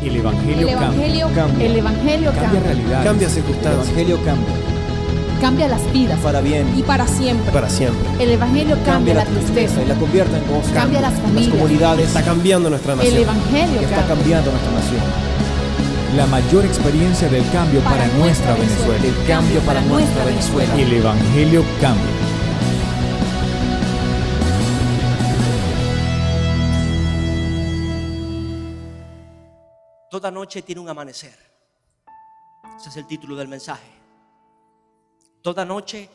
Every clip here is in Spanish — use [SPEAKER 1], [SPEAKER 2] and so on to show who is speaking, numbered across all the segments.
[SPEAKER 1] El Evangelio cambia.
[SPEAKER 2] El Evangelio
[SPEAKER 1] Cambia
[SPEAKER 2] cambia.
[SPEAKER 1] realidades.
[SPEAKER 3] Cambia
[SPEAKER 1] El
[SPEAKER 3] circunstancias.
[SPEAKER 1] Evangelio cambia.
[SPEAKER 2] Cambia las vidas.
[SPEAKER 3] Para bien.
[SPEAKER 2] Y para siempre.
[SPEAKER 3] Para siempre.
[SPEAKER 2] El Evangelio cambia la tristeza.
[SPEAKER 1] y la convierte en gozo.
[SPEAKER 2] Cambia las
[SPEAKER 1] Las
[SPEAKER 2] familias.
[SPEAKER 1] comunidades.
[SPEAKER 3] Está cambiando nuestra
[SPEAKER 2] El
[SPEAKER 3] nación.
[SPEAKER 2] Evangelio
[SPEAKER 1] Está
[SPEAKER 2] cambia.
[SPEAKER 1] cambiando nuestra nación. La mayor experiencia del cambio para nuestra Venezuela.
[SPEAKER 2] El cambio para nuestra Venezuela.
[SPEAKER 1] El Evangelio cambia.
[SPEAKER 4] Toda noche tiene un amanecer. Ese es el título del mensaje. Toda noche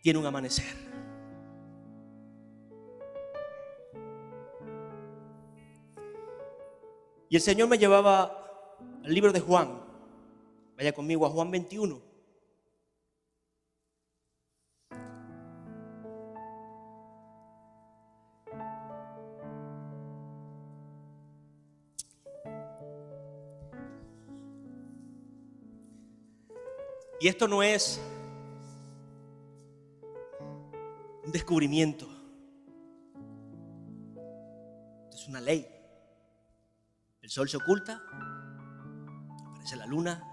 [SPEAKER 4] tiene un amanecer. Y el Señor me llevaba al libro de Juan. Vaya conmigo a Juan 21. Y esto no es un descubrimiento. Esto es una ley. El sol se oculta, aparece la luna.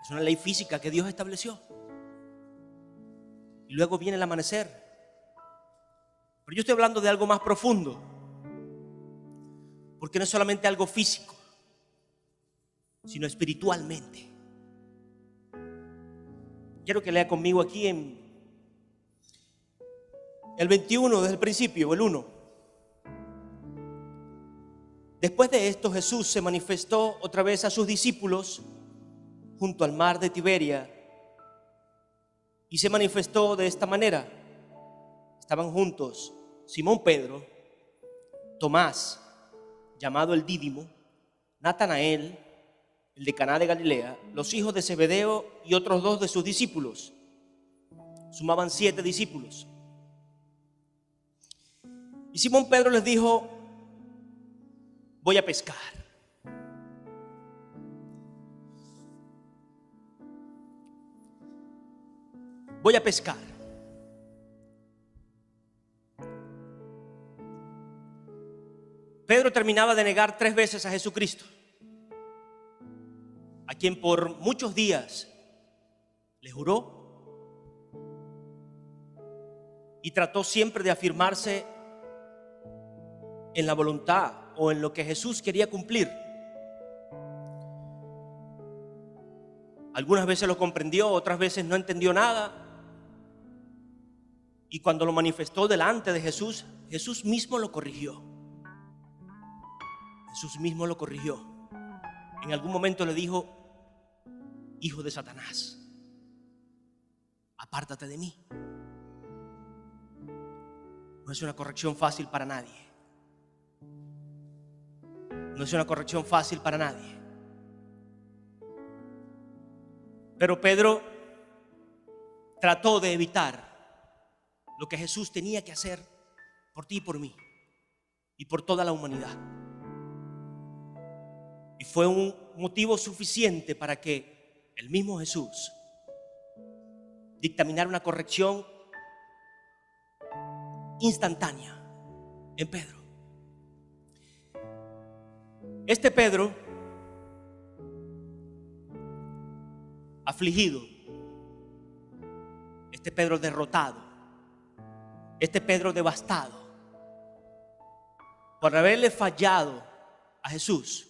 [SPEAKER 4] Es una ley física que Dios estableció. Y luego viene el amanecer. Pero yo estoy hablando de algo más profundo. Porque no es solamente algo físico, sino espiritualmente. Quiero que lea conmigo aquí en el 21, desde el principio, el 1. Después de esto, Jesús se manifestó otra vez a sus discípulos junto al mar de Tiberia y se manifestó de esta manera. Estaban juntos Simón Pedro, Tomás, llamado el Dídimo, Natanael, el de Caná de Galilea, los hijos de Zebedeo y otros 2 de sus discípulos. Sumaban 7 discípulos. Y Simón Pedro les dijo: voy a pescar. Voy a pescar. Pedro terminaba de negar 3 veces a Jesucristo, a quien por muchos días le juró y trató siempre de afirmarse en la voluntad o en lo que Jesús quería cumplir. Algunas veces lo comprendió, otras veces no entendió nada. Y cuando lo manifestó delante de Jesús, Jesús mismo lo corrigió. Jesús mismo lo corrigió. En algún momento le dijo: hijo de Satanás, apártate de mí. No es una corrección fácil para nadie. No es una corrección fácil para nadie. Pero Pedro trató de evitar lo que Jesús tenía que hacer por ti y por mí y por toda la humanidad. Y fue un motivo suficiente para que el mismo Jesús dictaminara una corrección instantánea en Pedro. Este Pedro, afligido, este Pedro derrotado, este Pedro devastado por haberle fallado a Jesús,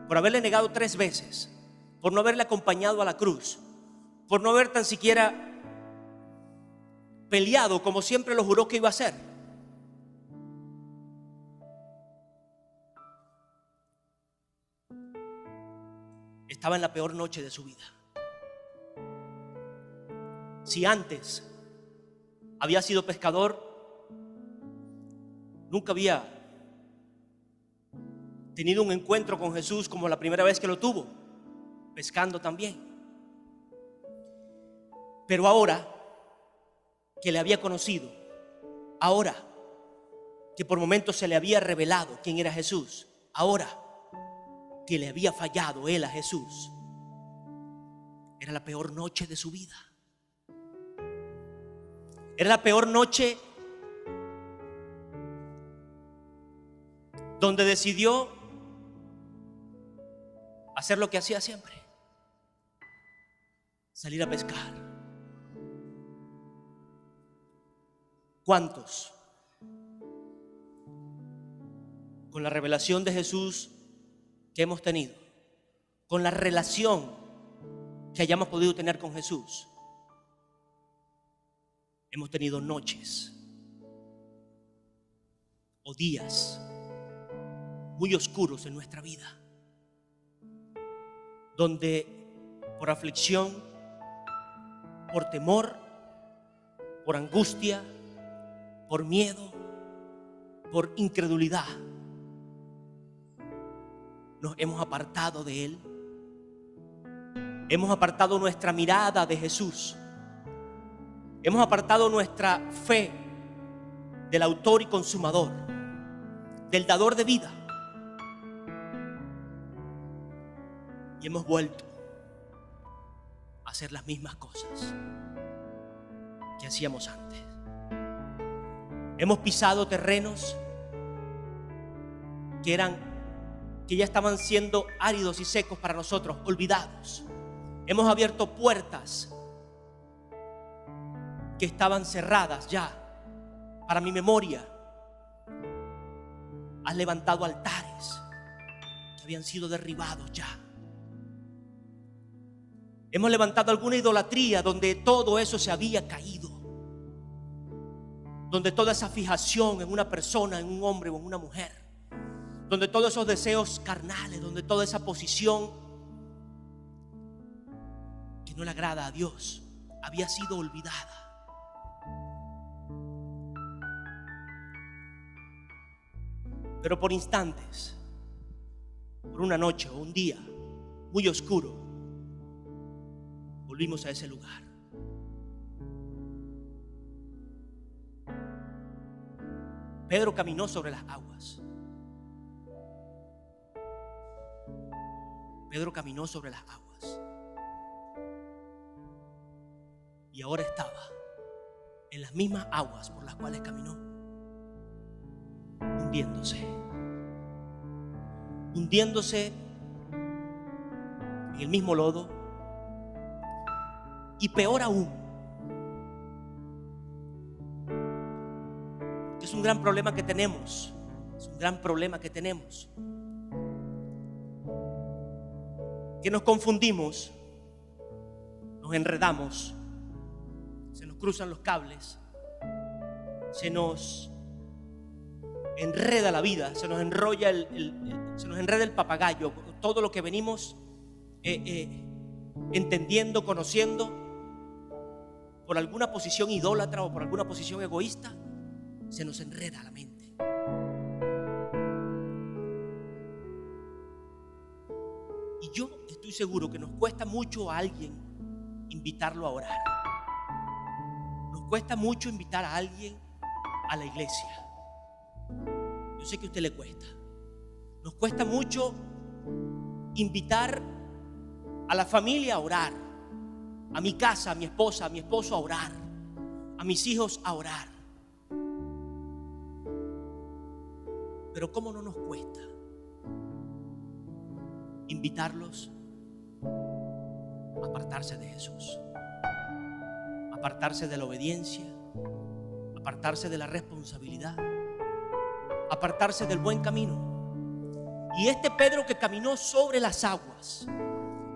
[SPEAKER 4] por haberle negado 3 veces, por no haberle acompañado a la cruz, por no haber tan siquiera peleado como siempre lo juró que iba a hacer. Estaba en la peor noche de su vida. Si antes había sido pescador, nunca había tenido un encuentro con Jesús como la primera vez que lo tuvo, pescando también. Pero ahora que le había conocido, ahora que por momentos se le había revelado quién era Jesús, ahora que le había fallado él a Jesús, era la peor noche de su vida. Era la peor noche donde decidió hacer lo que hacía siempre: salir a pescar. ¿Cuántos, con la revelación de Jesús que hemos tenido, con la relación que hayamos podido tener con Jesús, hemos tenido noches o días muy oscuros en nuestra vida, donde por aflicción, por temor, por angustia, por miedo, por incredulidad, nos hemos apartado de Él? Hemos apartado nuestra mirada de Jesús. Hemos apartado nuestra fe del autor y consumador, del dador de vida. Y hemos vuelto a hacer las mismas cosas que hacíamos antes. Hemos pisado terrenos que ya estaban siendo áridos y secos para nosotros, olvidados. Hemos abierto puertas que estaban cerradas ya para mi memoria. Has levantado altares que habían sido derribados ya. Hemos levantado alguna idolatría donde todo eso se había caído, donde toda esa fijación en una persona, en un hombre o en una mujer, donde todos esos deseos carnales, donde toda esa posición que no le agrada a Dios había sido olvidada. Pero por instantes, por una noche o un día muy oscuro, volvimos a ese lugar. Pedro caminó sobre las aguas. Pedro caminó sobre las aguas. Y ahora estaba en las mismas aguas por las cuales caminó, hundiéndose en el mismo lodo. Y peor aún, que es un gran problema que tenemos, que nos confundimos, nos enredamos, se nos cruzan los cables, se nos enreda la vida, se nos enrolla se nos enreda el papagayo. Todo lo que venimos entendiendo, conociendo, por alguna posición idólatra o por alguna posición egoísta, se nos enreda la mente. Y yo estoy seguro que nos cuesta mucho a alguien invitarlo a orar. Nos cuesta mucho invitar a alguien a la iglesia. Yo sé que a usted le cuesta. Nos cuesta mucho invitar a la familia a orar, a mi casa, a mi esposa, a mi esposo a orar, a mis hijos a orar. Pero ¿cómo no nos cuesta invitarlos a apartarse de Jesús, a apartarse de la obediencia, a apartarse de la responsabilidad, a apartarse del buen camino? Y este Pedro que caminó sobre las aguas,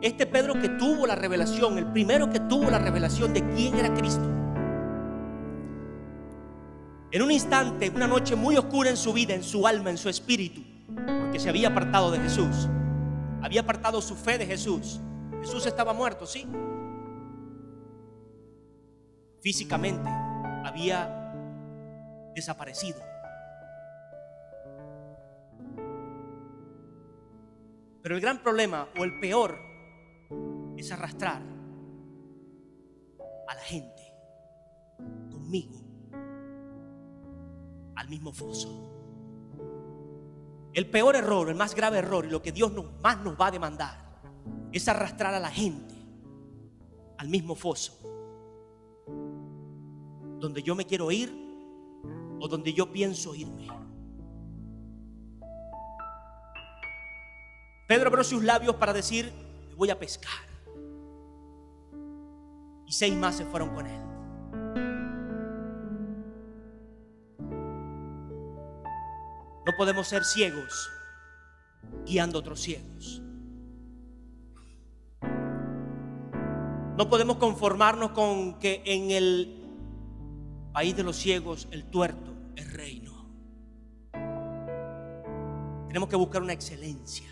[SPEAKER 4] este Pedro que tuvo la revelación, el primero que tuvo la revelación de quién era Cristo, en un instante, una noche muy oscura en su vida, en su alma, en su espíritu, porque se había apartado de Jesús, había apartado su fe de Jesús. Jesús estaba muerto, sí, físicamente había desaparecido. Pero el gran problema, o el peor, es arrastrar a la gente conmigo al mismo foso. El peor error, el más grave error, y lo que Dios más nos va a demandar, es arrastrar a la gente al mismo foso, donde yo me quiero ir o donde yo pienso irme. Pedro abrió sus labios para decir: me voy a pescar. Y 6 más se fueron con él. No podemos ser ciegos guiando a otros ciegos. No podemos conformarnos con que en el país de los ciegos el tuerto es rey. No. Tenemos que buscar una excelencia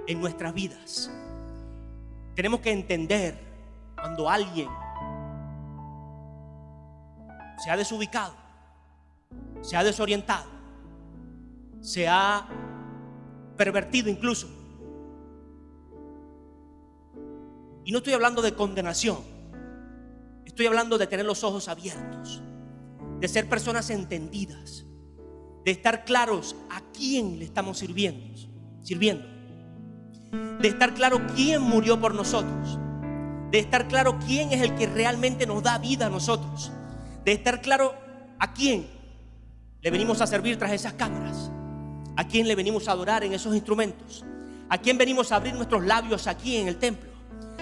[SPEAKER 4] en nuestras vidas. Tenemos que entender cuando alguien se ha desubicado, se ha desorientado, se ha pervertido incluso. Y no estoy hablando de condenación, estoy hablando de tener los ojos abiertos, de ser personas entendidas, de estar claros a quién le estamos sirviendo, de estar claro quién murió por nosotros, de estar claro quién es el que realmente nos da vida a nosotros, de estar claro a quién le venimos a servir tras esas cámaras, a quién le venimos a adorar en esos instrumentos, a quién venimos a abrir nuestros labios aquí en el templo,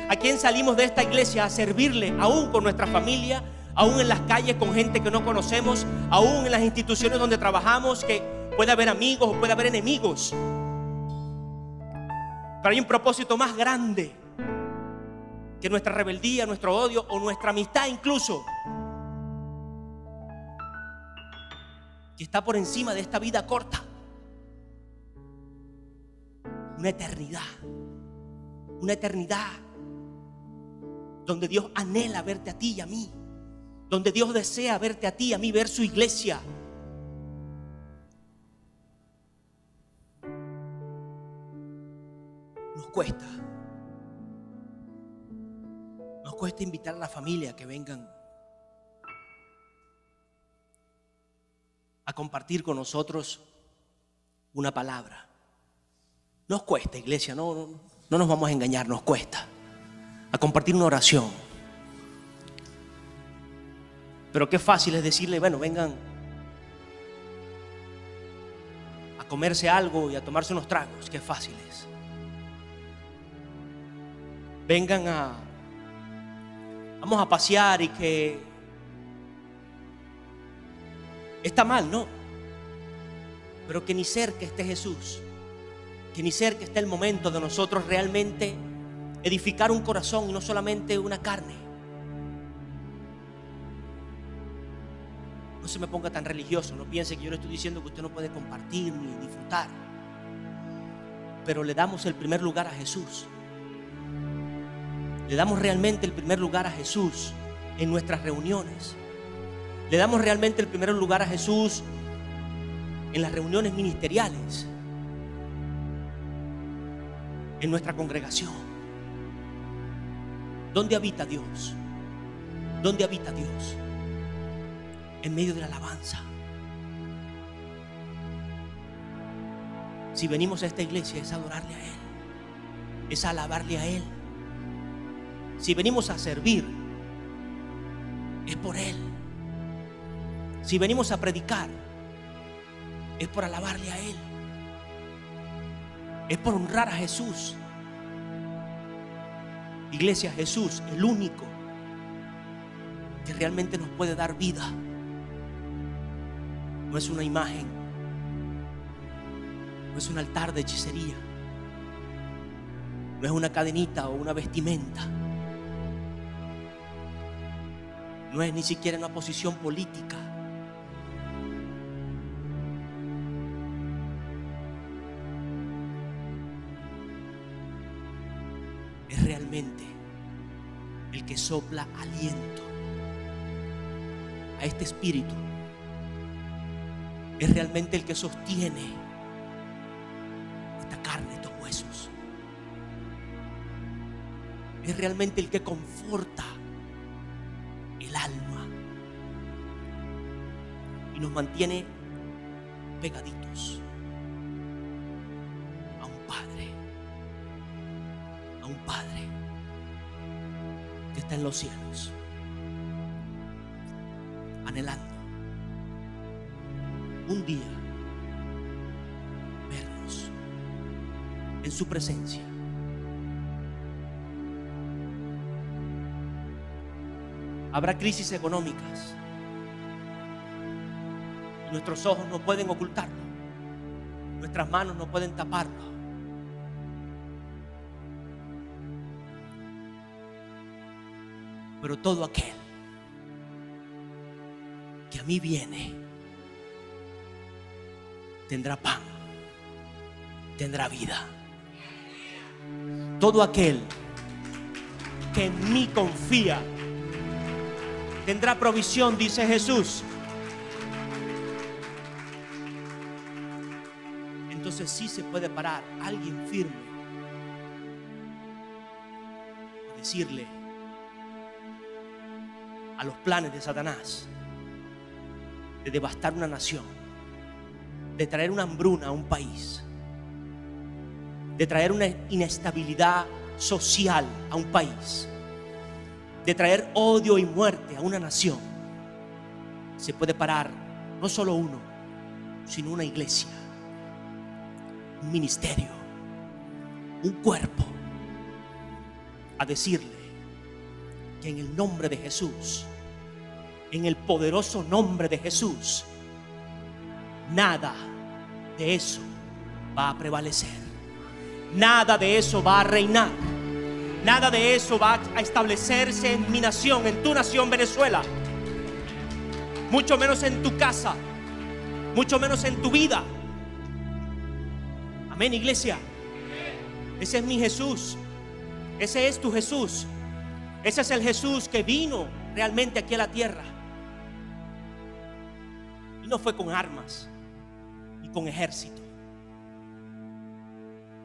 [SPEAKER 4] a quién salimos de esta iglesia a servirle aún con nuestra familia, aún en las calles con gente que no conocemos, aún en las instituciones donde trabajamos, que puede haber amigos o puede haber enemigos. Pero hay un propósito más grande que nuestra rebeldía, nuestro odio o nuestra amistad incluso, que está por encima de esta vida corta. Una eternidad donde Dios anhela verte a ti y a mí, donde Dios desea verte a ti y a mí, ver su iglesia. Nos cuesta invitar a la familia a que vengan a compartir con nosotros una palabra. Nos cuesta, iglesia, no nos vamos a engañar, nos cuesta a compartir una oración. Pero qué fácil es decirle: bueno, vengan a comerse algo y a tomarse unos tragos. Qué fácil es. Vengan vamos a pasear y que está mal, ¿no? Pero que ni cerca esté Jesús, que ni cerca esté el momento de nosotros realmente edificar un corazón y no solamente una carne. No se me ponga tan religioso, no piense que yo le estoy diciendo que usted no puede compartir ni disfrutar, pero le damos el primer lugar a Jesús. Le damos realmente el primer lugar a Jesús en nuestras reuniones. Le damos realmente el primer lugar a Jesús en las reuniones ministeriales, en nuestra congregación. ¿Dónde habita Dios? ¿Dónde habita Dios? En medio de la alabanza. Si venimos a esta iglesia es adorarle a Él, es alabarle a Él. Si venimos a servir es por Él. Si venimos a predicar es por alabarle a Él, es por honrar a Jesús. Iglesia, Jesús, el único que realmente nos puede dar vida, no es una imagen, no es un altar de hechicería, no es una cadenita o una vestimenta, no es ni siquiera una posición política. Es realmente el que sopla aliento a este espíritu. Es realmente el que sostiene esta carne, estos huesos. Es realmente el que conforta el alma y nos mantiene pegaditos a un Padre que está en los cielos, anhelando un día vernos en su presencia. Habrá crisis económicas. Nuestros ojos no pueden ocultarlo. Nuestras manos no pueden taparlo. Pero todo aquel que a mí viene tendrá pan, tendrá vida. Todo aquel que en mí confía tendrá provisión, dice Jesús. Entonces sí se puede parar alguien firme y decirle a los planes de Satanás de devastar una nación, de traer una hambruna a un país, de traer una inestabilidad social a un país, de traer odio y muerte a una nación. Se puede parar no solo uno, sino una iglesia, un ministerio, un cuerpo, a decirle que en el nombre de Jesús, en el poderoso nombre de Jesús, nada de eso va a prevalecer. Nada de eso va a reinar. Nada de eso va a establecerse en mi nación, en tu nación, Venezuela. Mucho menos en tu casa, mucho menos en tu vida. Amén, iglesia. Ese es mi Jesús. Ese es tu Jesús. Ese es el Jesús que vino realmente aquí a la tierra. Y no fue con armas y con ejército,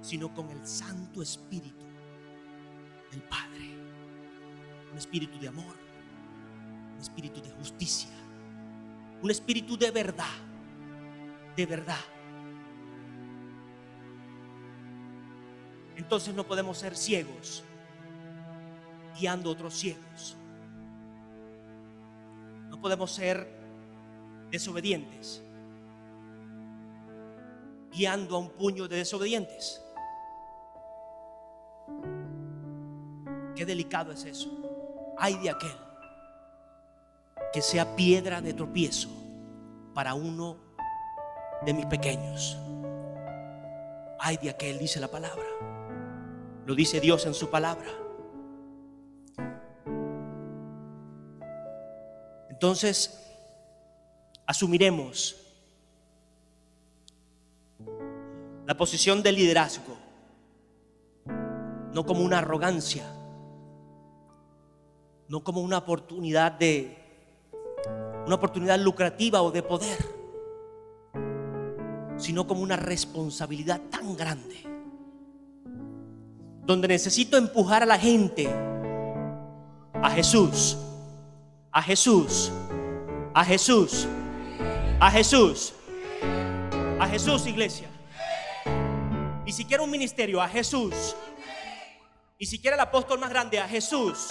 [SPEAKER 4] sino con el Santo Espíritu del Padre. Un espíritu de amor, un espíritu de justicia, un espíritu de verdad, de verdad. Entonces no podemos ser ciegos guiando a otros ciegos. No podemos ser desobedientes guiando a un puño de desobedientes. Qué delicado es eso. Ay de aquel que sea piedra de tropiezo para uno de mis pequeños. Ay de aquel, dice la palabra. Lo dice Dios en su palabra. Entonces, asumiremos la posición de liderazgo, no como una arrogancia, no como una oportunidad lucrativa o de poder, sino como una responsabilidad tan grande, donde necesito empujar a la gente a Jesús, a Jesús, a Jesús, a Jesús, a Jesús, iglesia. Y si quiere un ministerio, a Jesús. Y si quiere el apóstol más grande, a Jesús.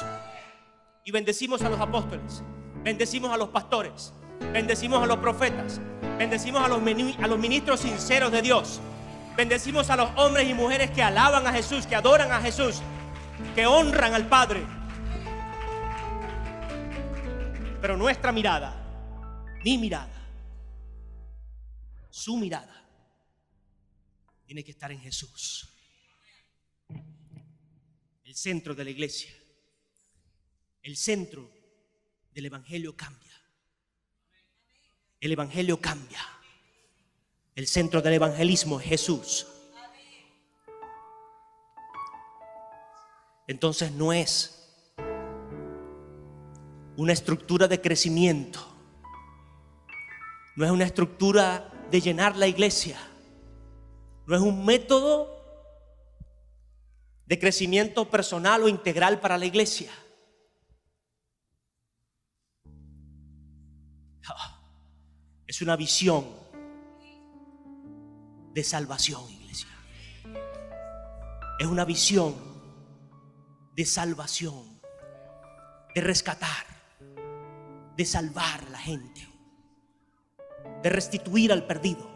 [SPEAKER 4] Y bendecimos a los apóstoles, bendecimos a los pastores, bendecimos a los profetas, bendecimos a los ministros sinceros de Dios, bendecimos a los hombres y mujeres que alaban a Jesús, que adoran a Jesús, que honran al Padre. Pero nuestra mirada, mi mirada, su mirada, tiene que estar en Jesús, el centro de la iglesia. El centro del evangelio cambia. El evangelio cambia. El centro del evangelismo es Jesús. Entonces no es una estructura de crecimiento, no es una estructura de llenar la iglesia, no es un método de crecimiento personal o integral para la iglesia. Es una visión de salvación, iglesia. Es una visión de salvación, de rescatar, de salvar a la gente, de restituir al perdido,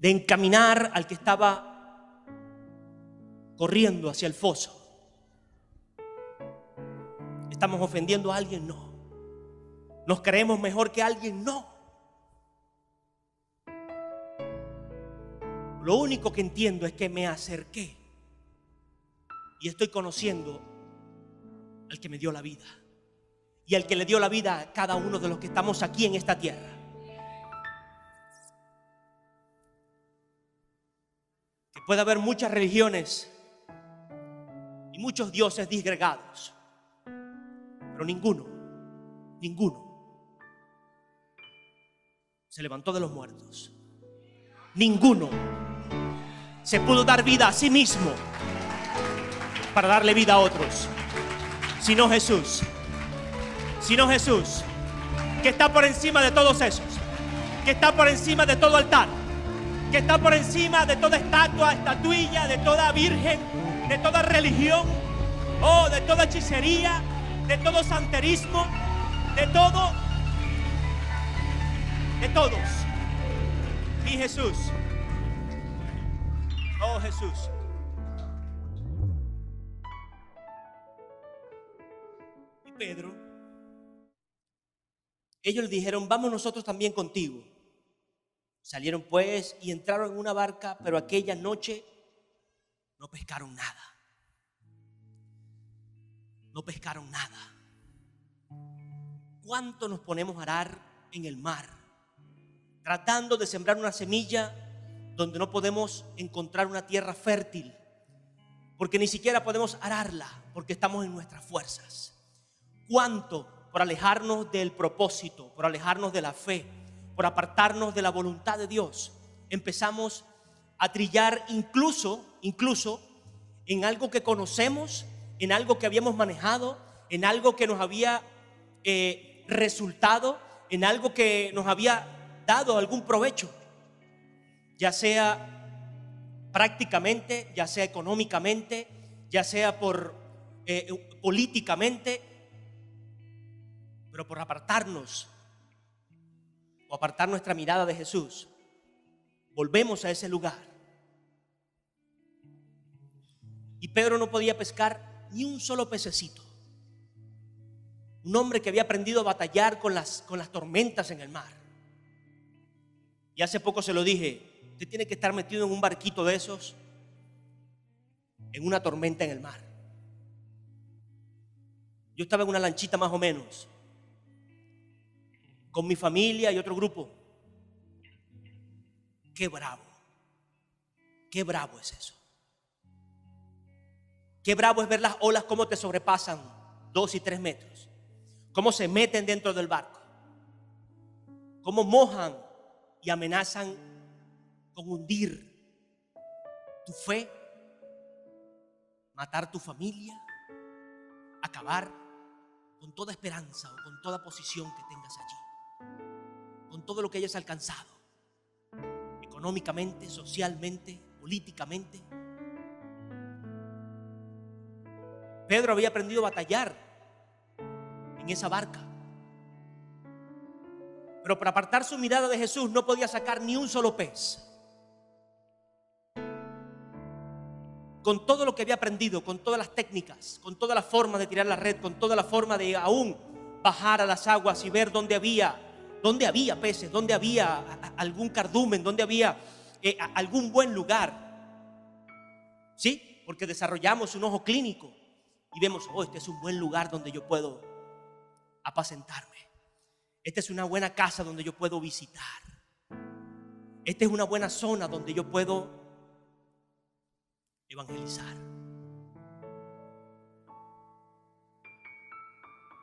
[SPEAKER 4] de encaminar al que estaba corriendo hacia el foso. ¿Estamos ofendiendo a alguien? No. ¿Nos creemos mejor que alguien? No. Lo único que entiendo es que me acerqué y estoy conociendo al que me dio la vida y al que le dio la vida a cada uno de los que estamos aquí en esta tierra. Que puede haber muchas religiones y muchos dioses disgregados, pero ninguno se levantó de los muertos. Ninguno se pudo dar vida a sí mismo para darle vida a otros, sino Jesús. Sino Jesús, que está por encima de todos esos, que está por encima de todo altar, que está por encima de toda estatua, estatuilla, de toda virgen, de toda religión, de toda hechicería, de todo santerismo, de todo, de todos. Mi Jesús. Oh Jesús. Y Pedro, ellos le dijeron: vamos nosotros también contigo. Salieron pues y entraron en una barca, pero aquella noche no pescaron nada. No pescaron nada. ¿Cuánto nos ponemos a arar en el mar, tratando de sembrar una semilla donde no podemos encontrar una tierra fértil? Porque ni siquiera podemos ararla, porque estamos en nuestras fuerzas. ¿Cuánto por alejarnos del propósito, por alejarnos de la fe, por apartarnos de la voluntad de Dios, empezamos a trillar incluso en algo que conocemos, en algo que habíamos manejado, en algo que nos había resultado, en algo que nos había dado algún provecho, ya sea prácticamente, ya sea económicamente, ya sea por políticamente, pero por apartarnos o apartar nuestra mirada de Jesús, volvemos a ese lugar. Y Pedro no podía pescar ni un solo pececito. Un hombre que había aprendido a batallar con las tormentas en el mar. Y hace poco se lo dije: usted tiene que estar metido en un barquito de esos, en una tormenta en el mar. Yo estaba en una lanchita más o menos, con mi familia y otro grupo. Qué bravo es eso. Qué bravo es ver las olas cómo te sobrepasan 2 y 3 metros, cómo se meten dentro del barco, cómo mojan y amenazan con hundir tu fe, matar tu familia, acabar con toda esperanza o con toda posición que tengas allí, con todo lo que hayas alcanzado, económicamente, socialmente, políticamente. Pedro había aprendido a batallar en esa barca, pero para apartar su mirada de Jesús no podía sacar ni un solo pez. Con todo lo que había aprendido, con todas las técnicas, con todas las formas de tirar la red, con toda la forma de aún bajar a las aguas y ver dónde había peces, dónde había algún cardumen, dónde había algún buen lugar. ¿Sí? Porque desarrollamos un ojo clínico y vemos: este es un buen lugar donde yo puedo apacentarme. Esta es una buena casa donde yo puedo visitar. Esta es una buena zona donde yo puedo evangelizar.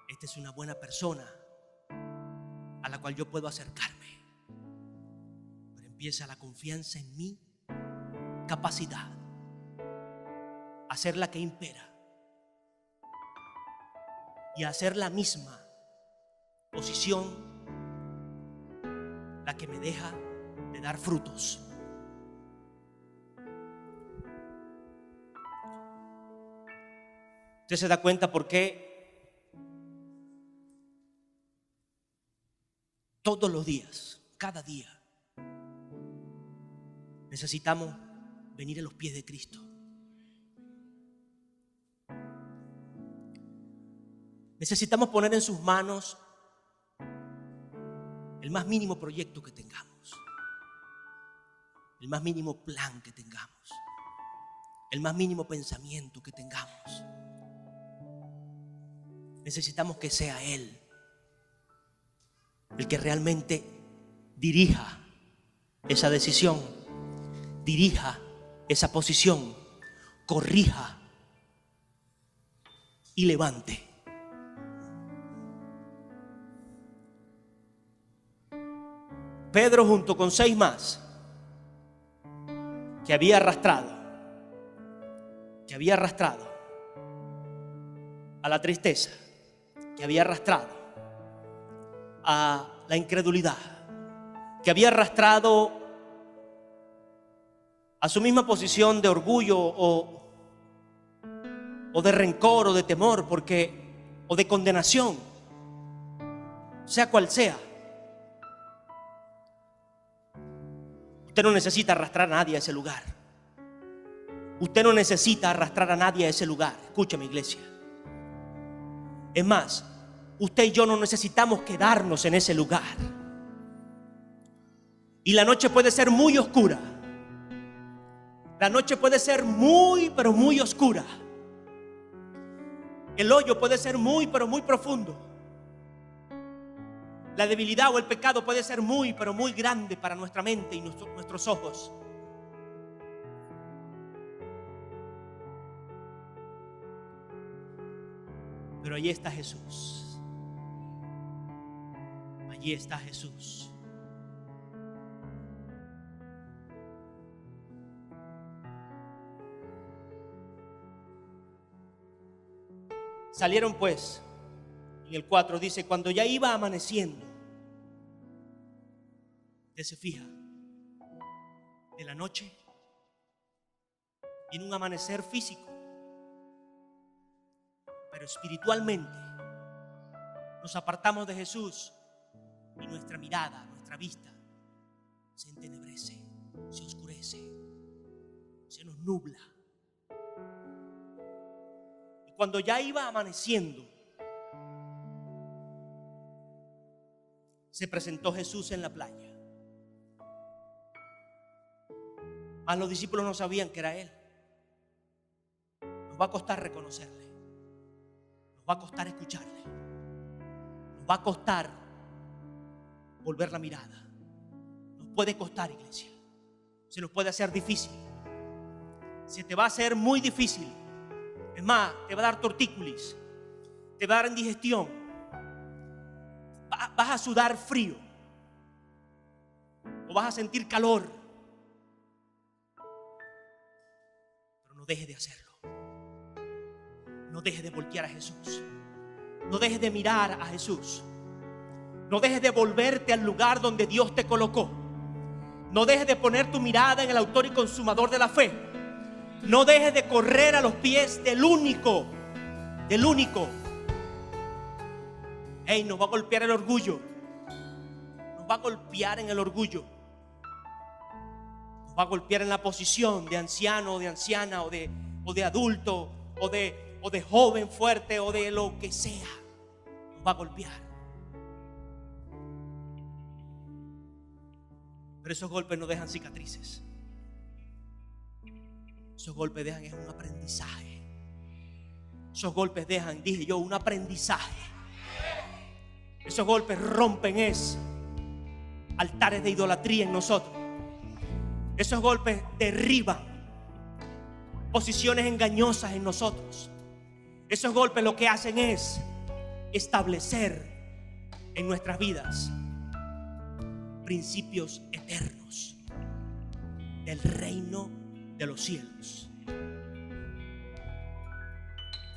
[SPEAKER 4] Esta es una buena persona a la cual yo puedo acercarme. Pero empieza la confianza en mi capacidad a ser la que impera y a hacer la misma posición la que me deja de dar frutos. ¿Usted se da cuenta por qué todos los días, cada día, necesitamos venir a los pies de Cristo. Necesitamos poner en sus manos el más mínimo proyecto que tengamos, el más mínimo plan que tengamos, el más mínimo pensamiento que tengamos. Necesitamos que sea Él el que realmente dirija esa decisión, dirija esa posición, corrija y levante. Pedro, junto con 6 más que había arrastrado a la tristeza, que había arrastrado a la incredulidad, que había arrastrado a su misma posición de orgullo o de rencor o de temor, o de condenación, sea cual sea. Usted no necesita arrastrar a nadie a ese lugar. Usted no necesita arrastrar a nadie a ese lugar. Escúchame, iglesia. Es más, usted y yo no necesitamos quedarnos en ese lugar. Y la noche puede ser muy oscura. La noche puede ser muy, pero muy oscura. El hoyo puede ser muy, pero muy profundo. La debilidad o el pecado puede ser muy, pero muy grande para nuestra mente y nuestros ojos. Pero allí está Jesús. Allí está Jesús. Salieron pues, en el 4 dice, cuando ya iba amaneciendo. Usted se fija, de la noche viene un amanecer físico, pero espiritualmente nos apartamos de Jesús y nuestra mirada, nuestra vista se entenebrece, se oscurece, se nos nubla. Y cuando ya iba amaneciendo, se presentó Jesús en la playa. Mas los discípulos no sabían que era Él. Nos va a costar reconocerle. Nos va a costar escucharle. Nos va a costar volver la mirada. Nos puede costar, iglesia. Se nos puede hacer difícil. Se te va a hacer muy difícil. Es más, te va a dar tortícolis. Te va a dar indigestión. Vas a sudar frío. O vas a sentir calor. No deje de hacerlo. No deje de voltear a Jesús. No deje de mirar a Jesús. No deje de volverte al lugar donde Dios te colocó. No deje de poner tu mirada en el autor y consumador de la fe. No deje de correr a los pies del único. Del único. Hey, nos va a golpear el orgullo. Nos va a golpear en el orgullo. Va a golpear en la posición de anciano o de anciana o de adulto o de joven fuerte o de lo que sea. Nos va a golpear. Pero esos golpes no dejan cicatrices. Esos golpes dejan es un aprendizaje. Esos golpes dejan, dije yo, un aprendizaje. Esos golpes rompen altares de idolatría en nosotros. Esos golpes derriban posiciones engañosas en nosotros. Esos golpes lo que hacen es establecer en nuestras vidas principios eternos del reino de los cielos.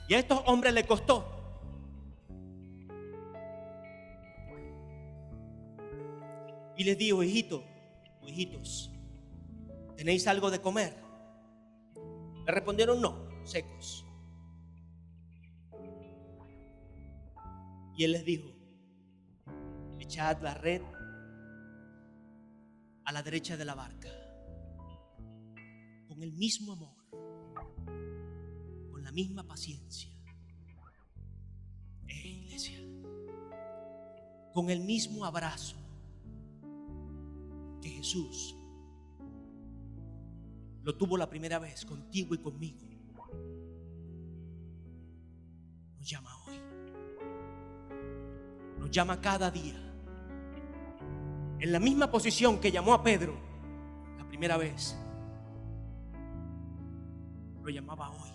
[SPEAKER 4] Y a estos hombres les costó. Y les dijo, hijitos, ¿tenéis algo de comer? Le respondieron no, secos. Y él les dijo, echad la red a la derecha de la barca el mismo amor, con la misma paciencia, iglesia, con el mismo abrazo que Jesús lo tuvo la primera vez contigo y conmigo, nos llama hoy, nos llama cada día, en la misma posición que llamó a Pedro la primera vez, lo llamaba hoy,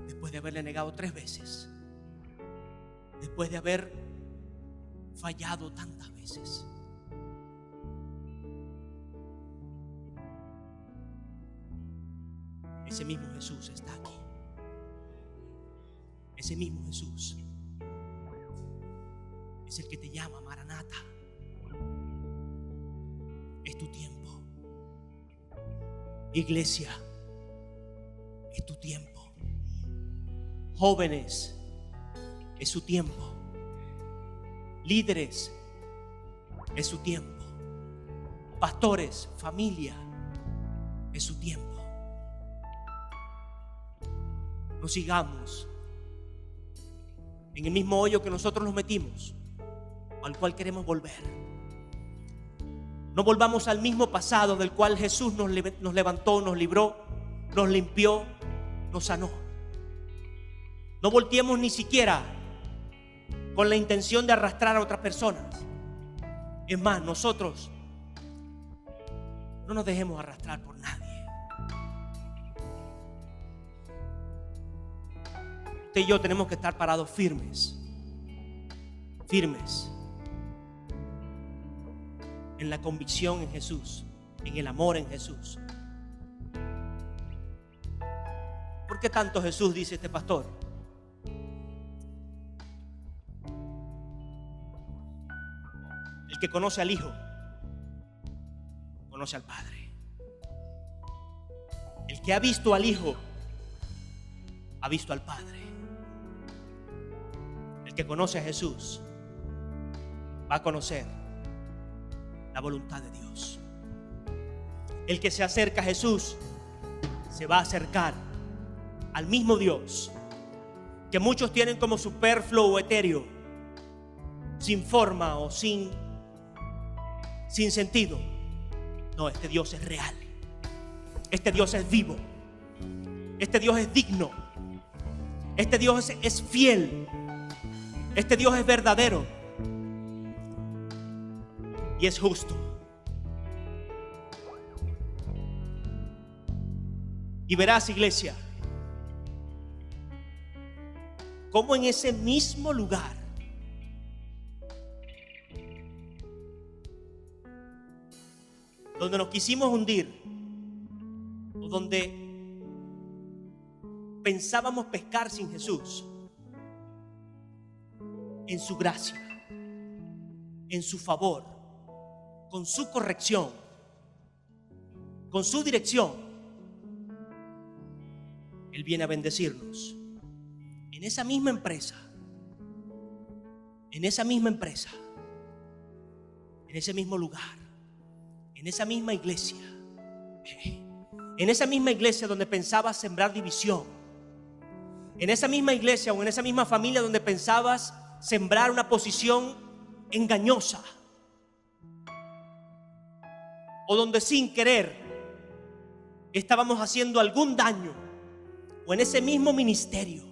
[SPEAKER 4] después de haberle negado 3 veces, después de haber fallado tantas veces. Ese mismo Jesús está aquí. Ese mismo Jesús es el que te llama, Maranata. Es tu tiempo. Iglesia, es tu tiempo. Jóvenes, es su tiempo. Líderes, es su tiempo. Pastores, familia, es su tiempo. No sigamos en el mismo hoyo que nosotros nos metimos, al cual queremos volver. No volvamos al mismo pasado del cual Jesús nos levantó, nos libró, nos limpió, nos sanó. No volteemos ni siquiera con la intención de arrastrar a otras personas. Es más, nosotros no nos dejemos arrastrar por nadie. Usted y yo tenemos que estar parados firmes en la convicción en Jesús, en el amor en Jesús. ¿Por qué tanto Jesús, dice este pastor? El que conoce al Hijo conoce al Padre. El que ha visto al Hijo ha visto al Padre. El que conoce a Jesús va a conocer la voluntad de Dios. El que se acerca a Jesús se va a acercar al mismo Dios que muchos tienen como superfluo o etéreo, sin forma o sin sentido. No, este Dios es real. Este Dios es vivo. Este Dios es digno. Este Dios es fiel. Este Dios es verdadero y es justo. Y verás, iglesia, cómo en ese mismo lugar donde nos quisimos hundir, o donde pensábamos pescar sin Jesús, en su gracia, en su favor, con su corrección, con su dirección, Él viene a bendecirnos. En esa misma empresa, en ese mismo lugar, en esa misma iglesia, donde pensabas sembrar división, en esa misma iglesia o en esa misma familia donde pensabas sembrar una posición engañosa, o donde sin querer estábamos haciendo algún daño, o en ese mismo ministerio,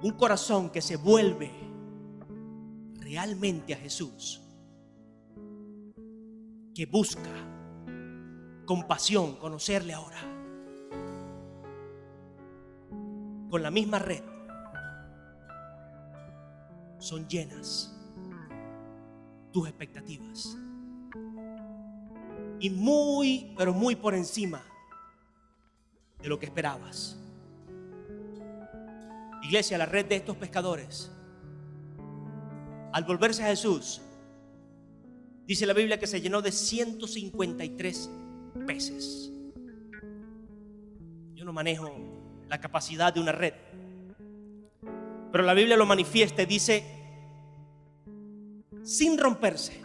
[SPEAKER 4] un corazón que se vuelve realmente a Jesús, que busca con pasión conocerle ahora, con la misma red, son llenas tus expectativas y muy, pero muy por encima de lo que esperabas. Iglesia, la red de estos pescadores, al volverse a Jesús, dice la Biblia que se llenó de 153 peces. Yo no manejo la capacidad de una red, pero la Biblia lo manifiesta y dice, sin romperse,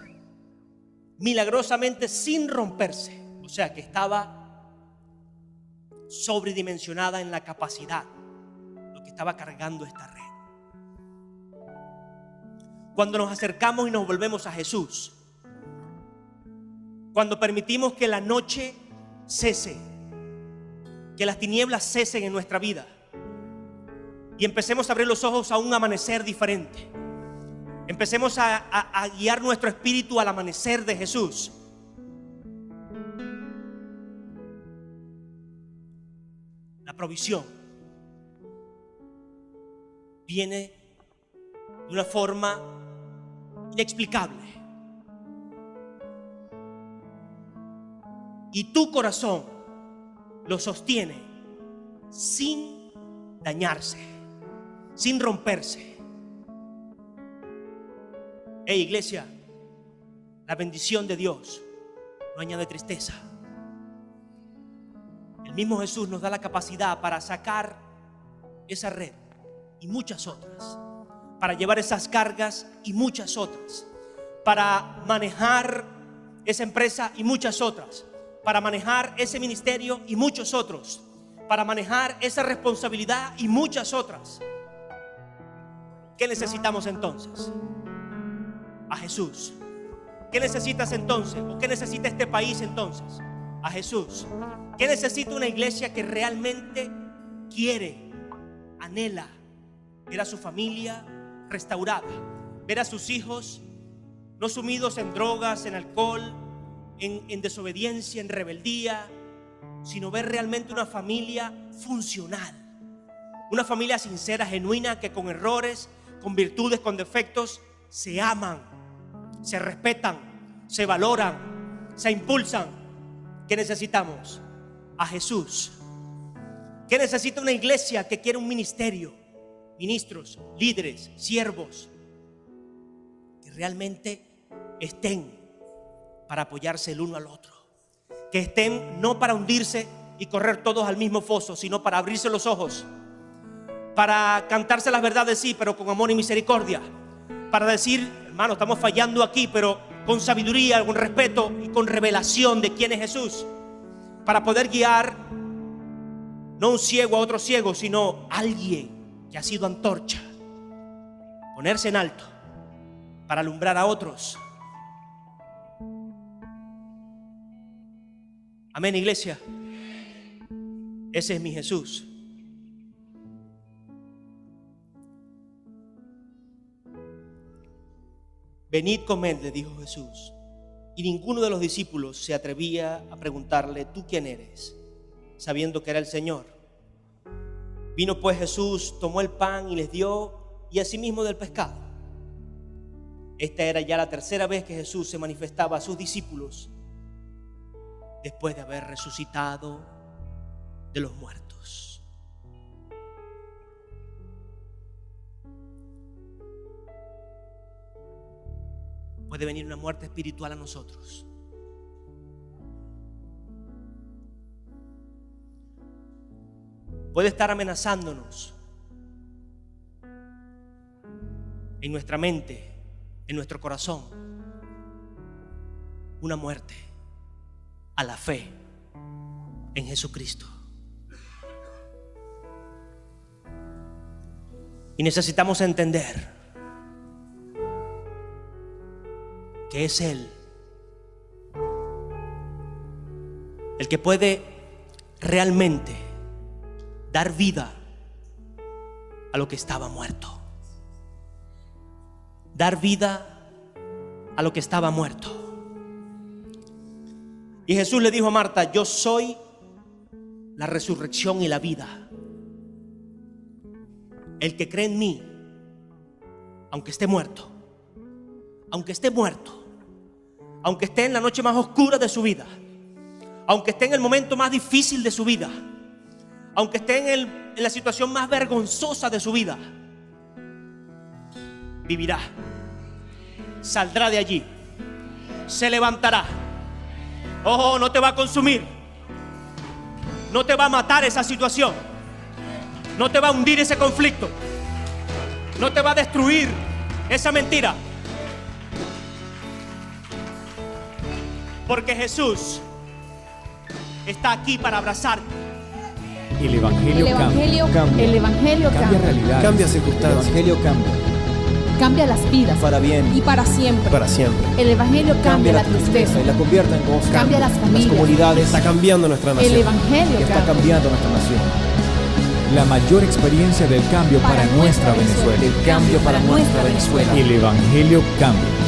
[SPEAKER 4] milagrosamente sin romperse, sea que estaba sobredimensionada en la capacidad, lo que estaba cargando esta red. Cuando nos acercamos y nos volvemos a Jesús, cuando permitimos que la noche cese, que las tinieblas cesen en nuestra vida y empecemos a abrir los ojos a un amanecer diferente, empecemos a guiar nuestro espíritu al amanecer de Jesús, la provisión viene de una forma inexplicable. Y tu corazón lo sostiene sin dañarse, sin romperse. Hey, iglesia, la bendición de Dios no añade tristeza. El mismo Jesús nos da la capacidad para sacar esa red y muchas otras, para llevar esas cargas y muchas otras, para manejar esa empresa y muchas otras, para manejar ese ministerio y muchos otros, para manejar esa responsabilidad y muchas otras. ¿Qué necesitamos entonces? A Jesús. ¿Qué necesitas entonces? ¿O qué necesita este país entonces? A Jesús. ¿Qué necesita una iglesia que realmente quiere, anhela ver a su familia restaurada, ver a sus hijos no sumidos en drogas, en alcohol, en desobediencia, en rebeldía, sino ver realmente una familia funcional, una familia sincera, genuina, que con errores, con virtudes, con defectos, se aman, se respetan, se valoran, se impulsan? ¿Qué necesitamos? A Jesús. ¿Qué necesita una iglesia que quiere un ministerio? Ministros, líderes, siervos que realmente estén para apoyarse el uno al otro, que estén no para hundirse y correr todos al mismo foso, sino para abrirse los ojos, para cantarse las verdades, sí, pero con amor y misericordia, para decir, hermano, estamos fallando aquí, pero con sabiduría, con respeto y con revelación de quién es Jesús, para poder guiar no un ciego a otro ciego, sino alguien que ha sido antorcha, ponerse en alto para alumbrar a otros. Amén, iglesia. Ese es mi Jesús. Venid, comed, le dijo Jesús. Y ninguno de los discípulos se atrevía a preguntarle: ¿tú quién eres?, sabiendo que era el Señor. Vino pues Jesús, tomó el pan y les dio, y asimismo del pescado. Esta era ya la tercera vez que Jesús se manifestaba a sus discípulos después de haber resucitado de los muertos. Puede venir una muerte espiritual a nosotros. Puede estar amenazándonos en nuestra mente, en nuestro corazón, una muerte a la fe en Jesucristo. Y necesitamos entender que es Él el que puede realmente dar vida a lo que estaba muerto. Dar vida a lo que estaba muerto. Y Jesús le dijo a Marta: yo soy la resurrección y la vida. El que cree en mí, aunque esté muerto, aunque esté muerto, aunque esté en la noche más oscura de su vida, aunque esté en el momento más difícil de su vida, aunque esté en la situación más vergonzosa de su vida, vivirá, saldrá de allí, se levantará. Ojo, no te va a consumir, no te va a matar esa situación, no te va a hundir ese conflicto, no te va a destruir esa mentira, porque Jesús está aquí para abrazarte.
[SPEAKER 1] El Evangelio
[SPEAKER 2] El Evangelio
[SPEAKER 1] cambia.
[SPEAKER 2] El Evangelio
[SPEAKER 1] Cambia
[SPEAKER 2] cambia.
[SPEAKER 1] realidades.
[SPEAKER 3] Cambia
[SPEAKER 1] El
[SPEAKER 3] circunstancias.
[SPEAKER 1] Evangelio cambia.
[SPEAKER 2] Cambia las vidas.
[SPEAKER 3] Para bien.
[SPEAKER 2] Y para siempre.
[SPEAKER 3] Para siempre.
[SPEAKER 2] El Evangelio cambia la tristeza.
[SPEAKER 1] y la convierte en gozo.
[SPEAKER 2] Cambia las familias.
[SPEAKER 1] comunidades.
[SPEAKER 3] Está cambiando nuestra
[SPEAKER 2] El
[SPEAKER 3] nación.
[SPEAKER 2] Evangelio
[SPEAKER 1] que está
[SPEAKER 2] cambia.
[SPEAKER 1] cambiando nuestra nación. La mayor experiencia del cambio para nuestra Venezuela.
[SPEAKER 2] El cambio para nuestra Venezuela.
[SPEAKER 1] El Evangelio cambia.